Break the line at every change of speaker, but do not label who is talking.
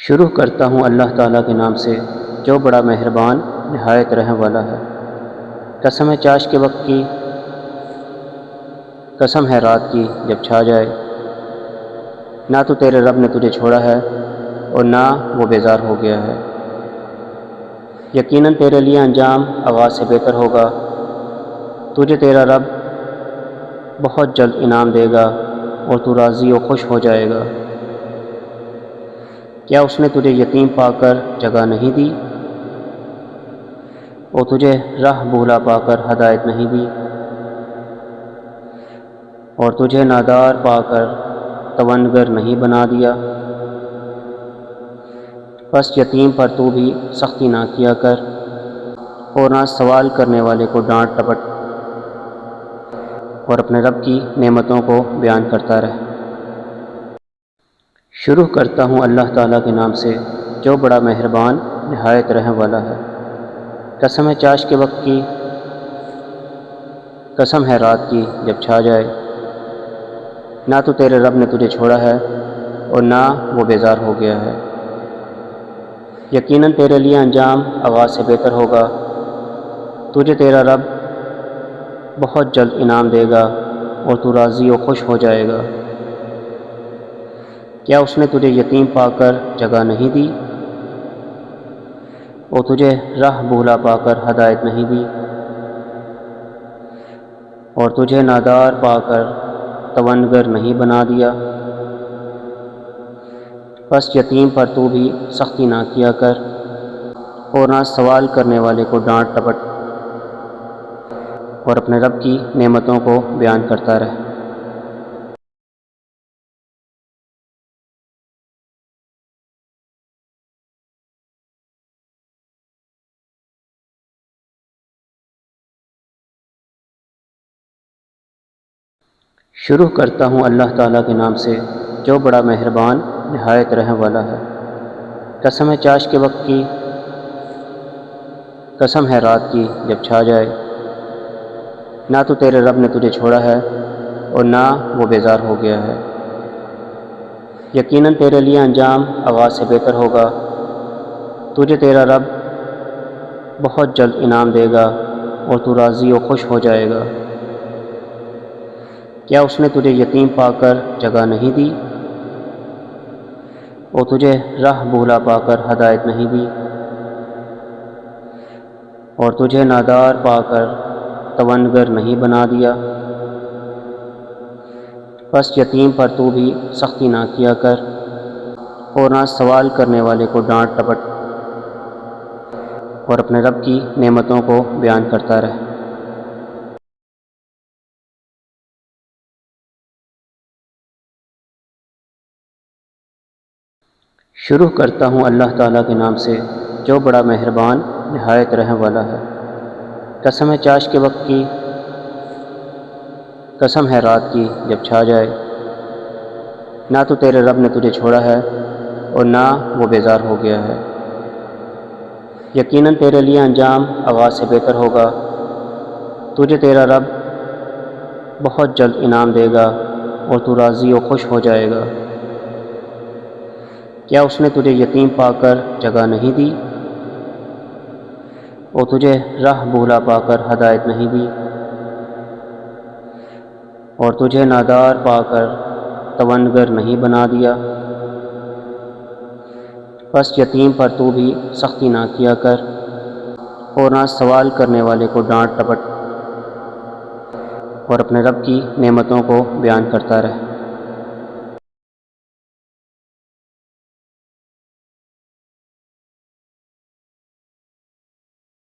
شروع کرتا ہوں اللہ تعالیٰ کے نام سے جو بڑا مہربان نہایت رحم والا ہے۔ قسم ہے چاش کے وقت کی، قسم ہے رات کی جب چھا جائے، نہ تو تیرے رب نے تجھے چھوڑا ہے اور نہ وہ بیزار ہو گیا ہے۔ یقیناً تیرے لیے انجام آغاز سے بہتر ہوگا، تجھے تیرا رب بہت جلد انعام دے گا اور تو راضی و خوش ہو جائے گا۔ کیا اس نے تجھے یتیم پا کر جگہ نہیں دی اور تجھے راہ بھولا پا کر ہدایت نہیں دی، اور تجھے نادار پا کر توانگر نہیں بنا دیا؟ بس یتیم پر تو بھی سختی نہ کیا کر اور نہ سوال کرنے والے کو ڈانٹ ٹپٹ، اور اپنے رب کی نعمتوں کو بیان کرتا رہ۔ شروع کرتا ہوں اللہ تعالیٰ کے نام سے جو بڑا مہربان نہایت رحم والا ہے۔ قسم ہے چاش کے وقت کی، قسم ہے رات کی جب چھا جائے، نہ تو تیرے رب نے تجھے چھوڑا ہے اور نہ وہ بیزار ہو گیا ہے۔ یقیناً تیرے لیے انجام آغاز سے بہتر ہوگا، تجھے تیرا رب بہت جلد انعام دے گا اور تو راضی و خوش ہو جائے گا۔ کیا اس نے تجھے یتیم پا کر جگہ نہیں دی اور تجھے راہ بھولا پا کر ہدایت نہیں دی، اور تجھے نادار پا کر توانگر نہیں بنا دیا؟ بس یتیم پر تو بھی سختی نہ کیا کر اور نہ سوال کرنے والے کو ڈانٹ ٹپٹ، اور اپنے رب کی نعمتوں کو بیان کرتا رہ۔ شروع کرتا ہوں اللہ تعالیٰ کے نام سے جو بڑا مہربان نہایت رحم والا ہے۔ قسم ہے چاش کے وقت کی، قسم ہے رات کی جب چھا جائے، نہ تو تیرے رب نے تجھے چھوڑا ہے اور نہ وہ بیزار ہو گیا ہے۔ یقیناً تیرے لیے انجام آغاز سے بہتر ہوگا، تجھے تیرا رب بہت جلد انعام دے گا اور تو راضی و خوش ہو جائے گا۔ کیا اس نے تجھے یتیم پا کر جگہ نہیں دی اور تجھے راہ بھولا پا کر ہدایت نہیں دی، اور تجھے نادار پا کر توانگر نہیں بنا دیا؟ بس یتیم پر تو بھی سختی نہ کیا کر اور نہ سوال کرنے والے کو ڈانٹ ٹپٹ، اور اپنے رب کی نعمتوں کو بیان کرتا رہ۔ شروع کرتا ہوں اللہ تعالیٰ کے نام سے جو بڑا مہربان نہایت رحم والا ہے۔ قسم ہے چاش کے وقت کی، قسم ہے رات کی جب چھا جائے، نہ تو تیرے رب نے تجھے چھوڑا ہے اور نہ وہ بیزار ہو گیا ہے۔ یقیناً تیرے لیے انجام آغاز سے بہتر ہوگا، تجھے تیرا رب بہت جلد انعام دے گا اور تو راضی و خوش ہو جائے گا۔ کیا اس نے تجھے یتیم پا کر جگہ نہیں دی اور تجھے راہ بھولا پا کر ہدایت نہیں دی، اور تجھے نادار پا کر توانگر نہیں بنا دیا؟ بس یتیم پر تو بھی سختی نہ کیا کر اور نہ سوال کرنے والے کو ڈانٹ ٹپٹ، اور اپنے رب کی نعمتوں کو بیان کرتا رہ۔ شروع کرتا ہوں اللہ تعالیٰ کے نام سے جو بڑا مہربان نہایت رحم والا ہے۔ قسم ہے چاش کے وقت کی، قسم ہے رات کی جب چھا جائے، نہ تو تیرے رب نے تجھے چھوڑا ہے اور نہ وہ بیزار ہو گیا ہے۔ یقیناً تیرے لیے انجام آغاز سے بہتر ہوگا، تجھے تیرا رب بہت جلد انعام دے گا اور تو راضی و خوش ہو جائے گا۔ کیا اس نے تجھے یتیم پا کر جگہ نہیں دی اور تجھے راہ بھولا پا کر ہدایت نہیں دی، اور تجھے نادار پا کر توانگر نہیں بنا دیا؟ بس یتیم پر تو بھی سختی نہ کیا کر اور نہ سوال کرنے والے کو ڈانٹ ٹپٹ، اور اپنے رب کی نعمتوں کو بیان کرتا رہ۔